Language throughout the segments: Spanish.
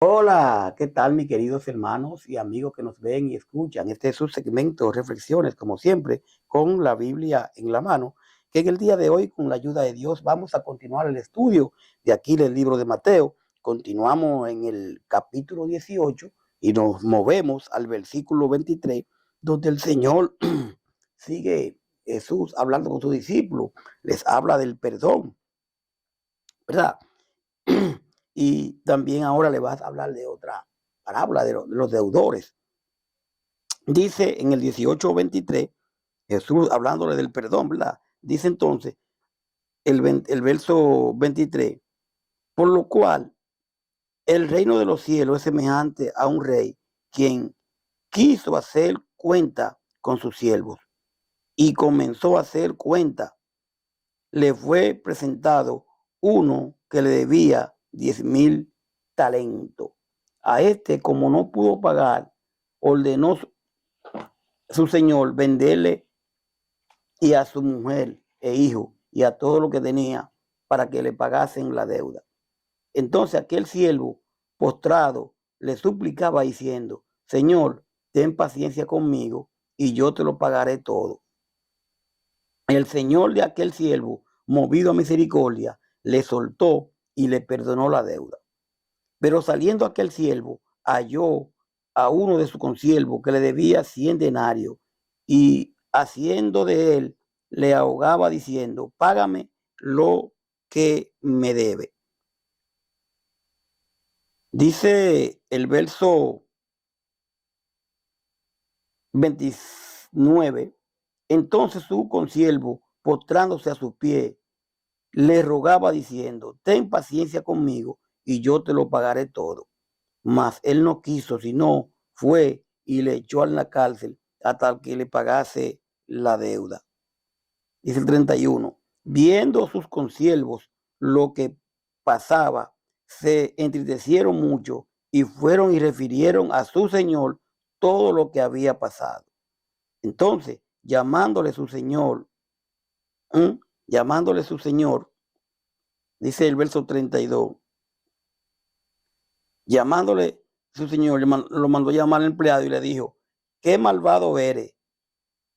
Hola, ¿qué tal mis queridos hermanos y amigos que nos ven y escuchan? Este es su segmento Reflexiones, como siempre, con la Biblia en la mano, que en el día de hoy, con la ayuda de Dios, vamos a continuar el estudio de aquí del libro de Mateo. Continuamos en el capítulo 18 y nos movemos al versículo 23, donde el Señor sigue Jesús hablando con sus discípulos, les habla del perdón, ¿verdad? Y también ahora le vas a hablar de otra parábola de los deudores. Dice en el 18:23, Jesús hablándole del perdón, ¿verdad? Dice entonces el verso 23, por lo cual el reino de los cielos es semejante a un rey quien quiso hacer cuenta con sus siervos y comenzó a hacer cuenta. Le fue presentado uno que le debía 10,000 talentos. A este, como no pudo pagar, ordenó su señor venderle y a su mujer e hijo y a todo lo que tenía para que le pagasen la deuda. Entonces aquel siervo, postrado, le suplicaba diciendo: Señor, ten paciencia conmigo y yo te lo pagaré todo. El señor de aquel siervo, movido a misericordia, le soltó y le perdonó la deuda. Pero saliendo aquel siervo, halló a uno de sus consiervos que le debía 100 denarios y haciendo de él, le ahogaba diciendo: págame lo que me debe. Dice el verso 29, entonces su consiervo, postrándose a sus pies, le rogaba diciendo: ten paciencia conmigo y yo te lo pagaré todo. Mas él no quiso, sino fue y le echó en la cárcel hasta que le pagase la deuda. Dice el 31, viendo sus consiervos lo que pasaba, se entristecieron mucho y fueron y refirieron a su señor todo lo que había pasado. Entonces, llamándole su señor, dice el verso 32, llamándole su señor, lo mandó llamar al empleado y le dijo: qué malvado eres,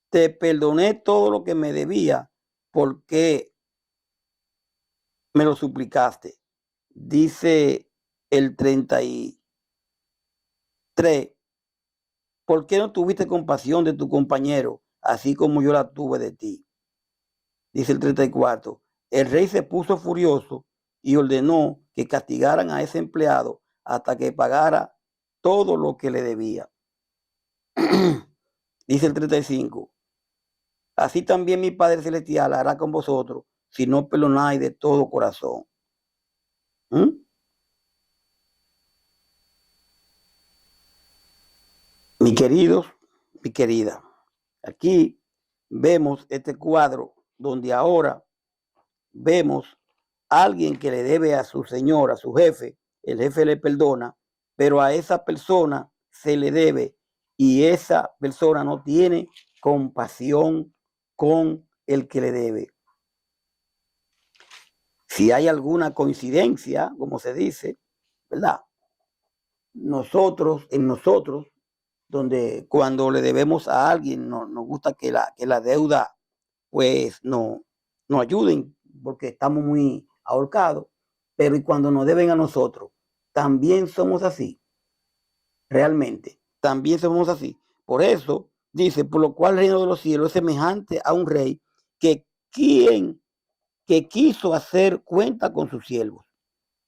te perdoné todo lo que me debía porque me lo suplicaste. Dice el 33, ¿por qué no tuviste compasión de tu compañero, así como yo la tuve de ti? Dice el 34, el rey se puso furioso y ordenó que castigaran a ese empleado hasta que pagara todo lo que le debía. Dice el 35, así también mi Padre Celestial hará con vosotros si no perdonáis de todo corazón. ¿Mm? Mis queridos, mi querida, aquí vemos este cuadro donde ahora vemos a alguien que le debe a su señor, a su jefe, el jefe le perdona, pero a esa persona se le debe y esa persona no tiene compasión con el que le debe. Si hay alguna coincidencia, como se dice, ¿verdad? En nosotros, donde cuando le debemos a alguien, nos gusta que la deuda, pues, nos ayuden, porque estamos muy ahorcados, pero y cuando nos deben a nosotros, también somos así, realmente, también somos así. Por eso dice, por lo cual el reino de los cielos es semejante a un rey que quien que quiso hacer cuenta con sus siervos.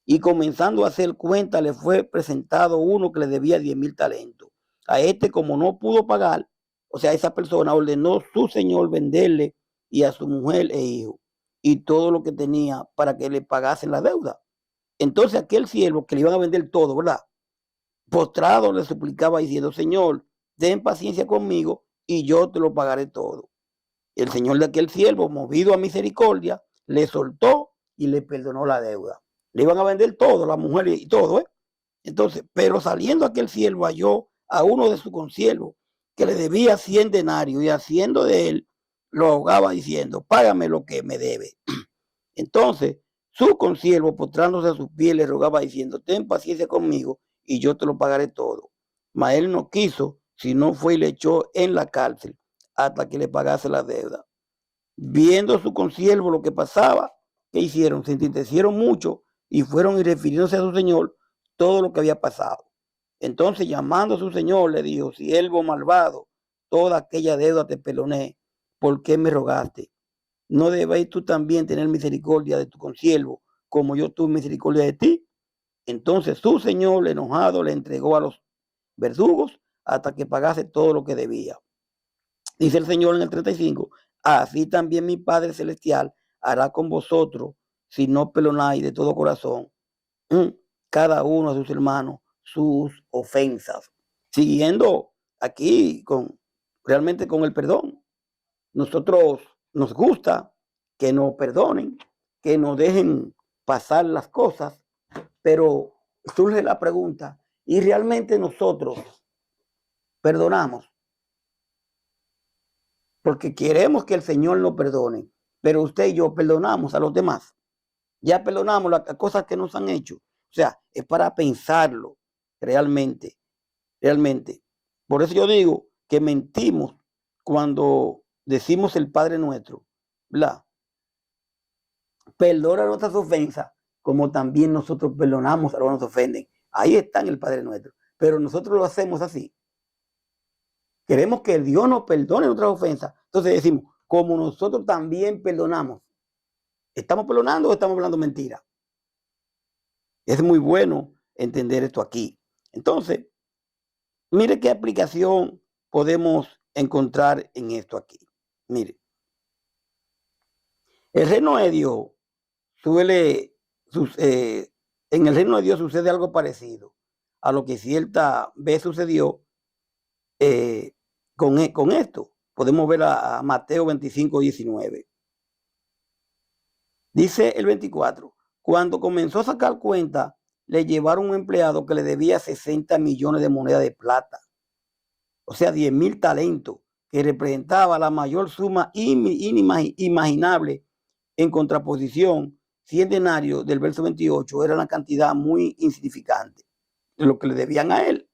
Y comenzando a hacer cuenta, le fue presentado uno que le debía 10,000 talentos. A este, como no pudo pagar, o sea, esa persona ordenó su señor venderle y a su mujer e hijo y todo lo que tenía para que le pagasen la deuda. Entonces aquel siervo que le iban a vender todo, ¿verdad? Postrado le suplicaba diciendo: Señor, ten paciencia conmigo y yo te lo pagaré todo. El señor de aquel siervo, movido a misericordia, le soltó y le perdonó la deuda. Le iban a vender todo, la mujer y todo, ¿eh? Entonces, pero saliendo aquel siervo halló a uno de sus consiervos que le debía 100 denarios y haciendo de él, lo ahogaba diciendo: págame lo que me debe. Entonces, su consiervo, postrándose a sus pies, le rogaba diciendo: ten paciencia conmigo y yo te lo pagaré todo. Mas él no quiso, sino fue y le echó en la cárcel hasta que le pagase la deuda. Viendo su consiervo lo que pasaba, ¿qué hicieron? Se entristecieron mucho y fueron y refiriéndose a su señor todo lo que había pasado. Entonces, llamando a su señor, le dijo: siervo malvado, toda aquella deuda te perdoné, ¿por qué me rogaste? ¿No debéis tú también tener misericordia de tu consiervo, como yo tuve misericordia de ti? Entonces su señor, enojado, le entregó a los verdugos hasta que pagase todo lo que debía. Dice el Señor en el 35, así también mi Padre Celestial hará con vosotros si no perdonáis de todo corazón cada uno a sus hermanos sus ofensas. Siguiendo aquí realmente con el perdón. Nosotros nos gusta que nos perdonen, que nos dejen pasar las cosas, pero surge la pregunta, ¿y realmente nosotros perdonamos? Porque queremos que el Señor nos perdone, pero usted y yo perdonamos a los demás. Ya perdonamos las cosas que nos han hecho. O sea, es para pensarlo realmente, realmente. Por eso yo digo que mentimos cuando decimos el Padre Nuestro, ¿verdad? Perdona nuestras ofensas, como también nosotros perdonamos a los que nos ofenden. Ahí está en el Padre Nuestro. Pero nosotros lo hacemos así. Queremos que Dios nos perdone nuestras ofensas. Entonces decimos, como nosotros también perdonamos. ¿Estamos perdonando o estamos hablando mentira? Es muy bueno entender esto aquí. Entonces, mire qué aplicación podemos encontrar en esto aquí. Mire, el reino de Dios en el reino de Dios sucede algo parecido a lo que cierta vez sucedió con esto. Podemos ver a Mateo 25, 19. Dice el 24, cuando comenzó a sacar cuenta, le llevaron un empleado que le debía 60 millones de monedas de plata, o sea, 10,000 talentos, que representaba la mayor suma inimaginable. En contraposición, 100 denarios del verso 28 era una cantidad muy insignificante de lo que le debían a él.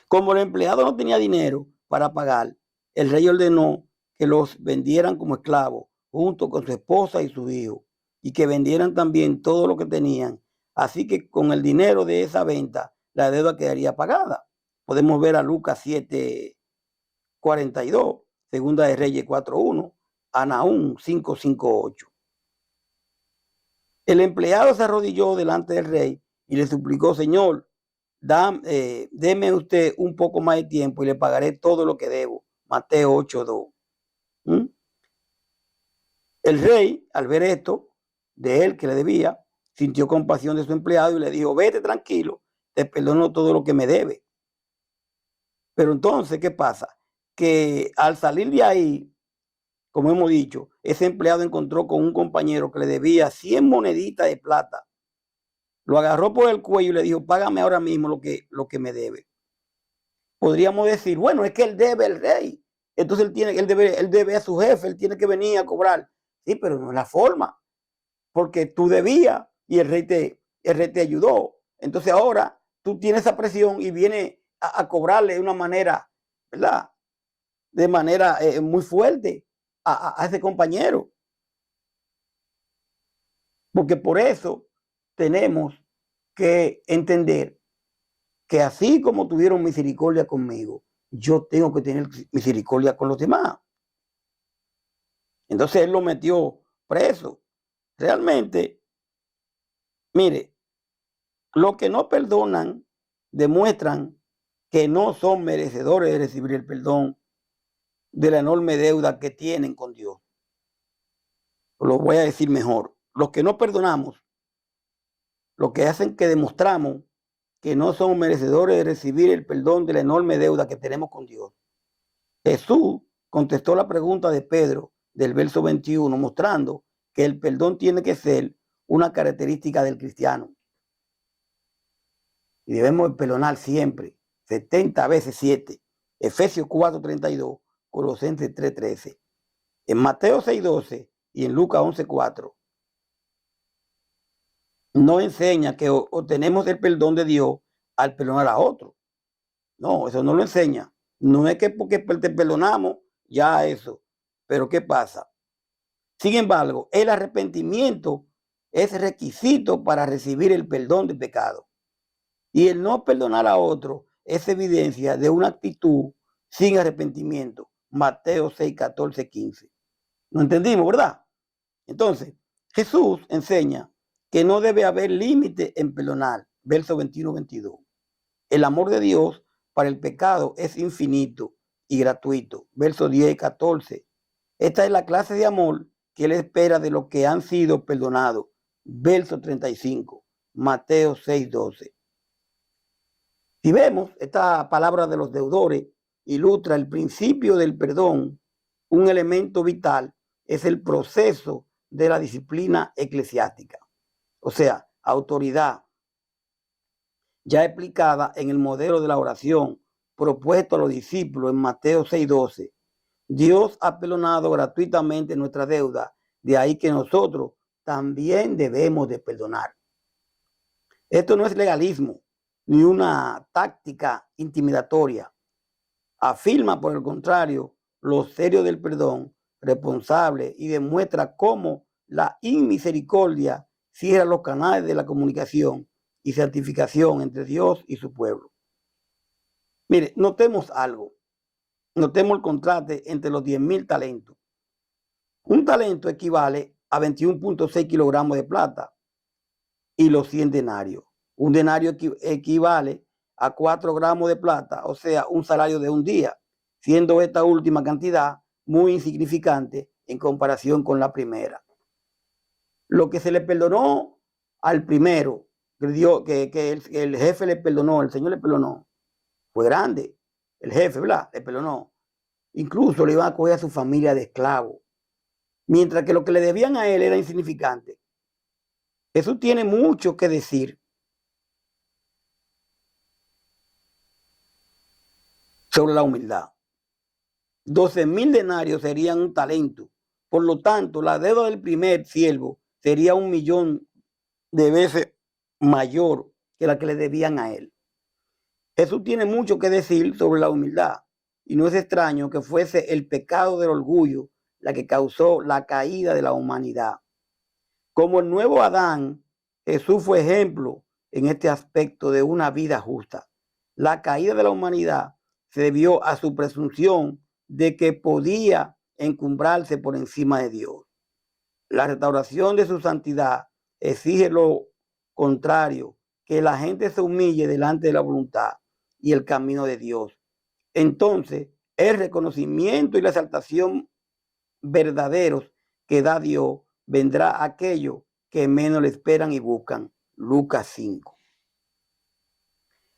Como el empleado no tenía dinero para pagar, el rey ordenó que los vendieran como esclavos junto con su esposa y su hijo, y que vendieran también todo lo que tenían. Así que con el dinero de esa venta, la deuda quedaría pagada. Podemos ver a Lucas 7:42, Segunda de Reyes 4:1, a Nahum 5:5-8. El empleado se arrodilló delante del rey y le suplicó: Señor, deme usted un poco más de tiempo y le pagaré todo lo que debo. Mateo 8:2. El rey, al ver esto de él que le debía, sintió compasión de su empleado y le dijo: vete tranquilo, te perdono todo lo que me debe. Pero entonces, ¿qué pasa? Que al salir de ahí, como hemos dicho, ese empleado encontró con un compañero que le debía 100 moneditas de plata. Lo agarró por el cuello y le dijo: págame ahora mismo lo que me debe. Podríamos decir, bueno, es que él debe al rey. Entonces él debe a su jefe, él tiene que venir a cobrar. Sí, pero no es la forma, porque tú debías y el rey te ayudó. Entonces ahora tú tienes esa presión y vienes a cobrarle de una manera, ¿verdad? De manera muy fuerte a ese compañero. Porque por eso tenemos que entender que así como tuvieron misericordia conmigo, yo tengo que tener misericordia con los demás. Entonces él lo metió preso. Realmente, mire, los que no perdonan demuestran que no son merecedores de recibir el perdón de la enorme deuda que tienen con Dios. Lo voy a decir mejor. Los que no perdonamos, lo que hacen que demostramos que no somos merecedores de recibir el perdón de la enorme deuda que tenemos con Dios. Jesús contestó la pregunta de Pedro del verso 21, mostrando que el perdón tiene que ser una característica del cristiano. Y debemos perdonar siempre, 70 veces 7. Efesios 4:32, Colosenses 3:13. En Mateo 6:12 y en Lucas 11:4. no enseña que obtenemos el perdón de Dios al perdonar a otro. No, eso no lo enseña. No es que porque te perdonamos, ya eso. Pero ¿qué pasa? Sin embargo, el arrepentimiento es requisito para recibir el perdón de pecado. Y el no perdonar a otro es evidencia de una actitud sin arrepentimiento. Mateo 6, 14, 15. ¿No entendimos, verdad? Entonces, Jesús enseña que no debe haber límite en perdonar. Verso 21, 22. El amor de Dios para el pecado es infinito y gratuito. Verso 10 y 14. Esta es la clase de amor que Él espera de los que han sido perdonados. Verso 35. Mateo 6, 12. Si vemos, esta palabra de los deudores ilustra el principio del perdón. Un elemento vital es el proceso de la disciplina eclesiástica, o sea, autoridad ya explicada en el modelo de la oración propuesto a los discípulos en Mateo 6:12. Dios ha perdonado gratuitamente nuestra deuda, de ahí que nosotros también debemos de perdonar. Esto no es legalismo ni una táctica intimidatoria. Afirma, por el contrario, lo serio del perdón responsable y demuestra cómo la inmisericordia cierra los canales de la comunicación y santificación entre Dios y su pueblo. Mire, notemos algo. Notemos el contraste entre los 10,000 talentos. Un talento equivale a 21.6 kilogramos de plata y los 100 denarios. Un denario equivale a 4 gramos de plata, o sea, un salario de un día, siendo esta última cantidad muy insignificante en comparación con la primera. Lo que se le perdonó al primero, que el jefe le perdonó, el Señor le perdonó, fue grande. El jefe, ¿verdad? Le perdonó. Incluso le iban a coger a su familia de esclavo. Mientras que lo que le debían a él era insignificante. Eso tiene mucho que decir sobre la humildad. 12,000 denarios serían un talento. Por lo tanto, la deuda del primer siervo sería 1,000,000 de veces mayor que la que le debían a él. Eso tiene mucho que decir sobre la humildad. Y no es extraño que fuese el pecado del orgullo la que causó la caída de la humanidad. Como el nuevo Adán, Jesús fue ejemplo en este aspecto de una vida justa. La caída de la humanidad se debió a su presunción de que podía encumbrarse por encima de Dios. La restauración de su santidad exige lo contrario, que la gente se humille delante de la voluntad y el camino de Dios. Entonces, el reconocimiento y la exaltación verdaderos que da Dios, vendrá aquello que menos le esperan y buscan. Lucas 5.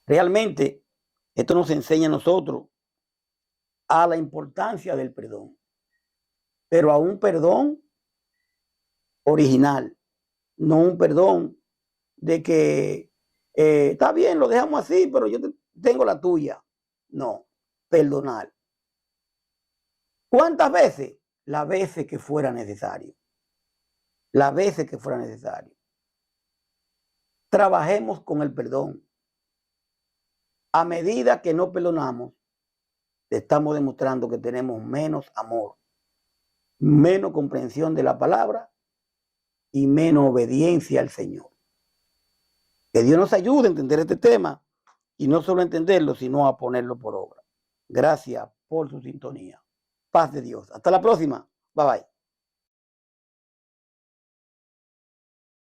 Realmente, esto nos enseña a nosotros a la importancia del perdón, pero a un perdón original, no un perdón de que está bien, lo dejamos así, pero yo tengo la tuya. No, perdonar. ¿Cuántas veces? Las veces que fuera necesario. Las veces que fuera necesario. Trabajemos con el perdón. A medida que no perdonamos, estamos demostrando que tenemos menos amor, menos comprensión de la palabra y menos obediencia al Señor. Que Dios nos ayude a entender este tema y no solo a entenderlo, sino a ponerlo por obra. Gracias por su sintonía. Paz de Dios. Hasta la próxima. Bye bye.